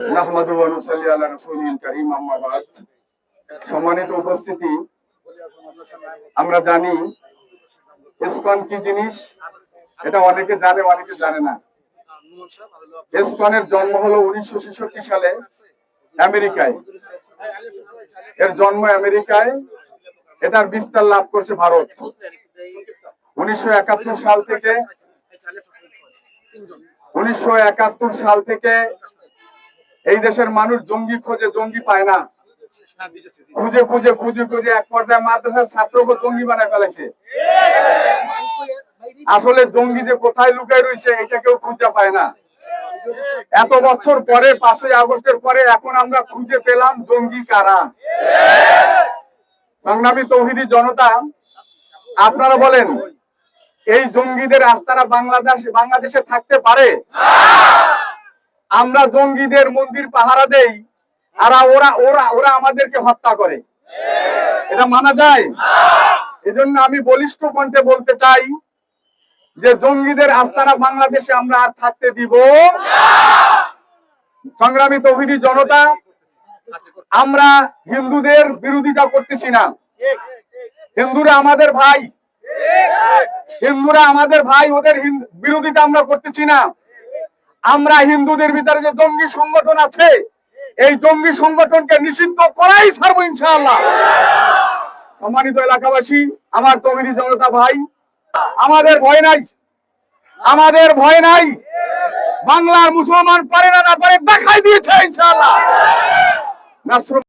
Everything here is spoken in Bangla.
নাহমাদু ওয়া নুসাল্লি আলা রাসূলিল কারীম, আম্মা বাদ। সম্মানিত উপস্থিতি, আমরা জানি ইসকন কি জিনিস, এটা অনেকে জানে অনেকে জানে না। ইসকনের জন্ম হলো 1966 সালে আমেরিকায়। এর জন্ম আমেরিকায়, এটার বিস্তার লাভ করছে ভারত। 1971 সাল থেকে এই দেশের মানুষ জঙ্গি খোঁজে, জঙ্গি পায় না। খুঁজে খুঁজে খুঁজে খুঁজে এক পর্যায়ে মাদ্রাসার ছাত্রকে জঙ্গি বানায় ফেলেছে। আসলে জঙ্গি যে কোথায় লুকায় রয়েছে এটা কেউ খুঁজে পায় না। এত বছর পরে 5ই আগস্টের পরে এখন আমরা খুঁজে পেলাম জঙ্গি কারা। সংগ্রামী তৌহিদি জনতা, আপনারা বলেন এই জঙ্গিদের আস্তানা বাংলাদেশে থাকতে পারে? আমরা জঙ্গিদের মন্দির পাহারা দেই আর ওরা আমাদেরকে হত্যা করে, এটা মানা যায়? এজন্য আমি বলিষ্ঠ কণ্ঠে বলতে চাই যে জঙ্গিদের আস্তানা বাংলাদেশে আমরা আর থাকতে দিব না। সংগ্রামী তৌহিদি জনতা, আমরা হিন্দুদের বিরোধিতা করতেছি না। হিন্দুরা আমাদের ভাই, ওদের বিরোধিতা আমরা করতেছি না। আমরা হিন্দুদের ভিতরে যে জঙ্গি সংগঠন আছে, এই জঙ্গি সংগঠনকে নিষিদ্ধ করাই ছাড়বো ইনশাআল্লাহ। সম্মানিত এলাকাবাসী, আমার তৌহিদি জনতা ভাই, আমাদের ভয় নাই। বাংলার মুসলমান পারে না পারে দেখাই দিয়েছে ইনশাআল্লাহ।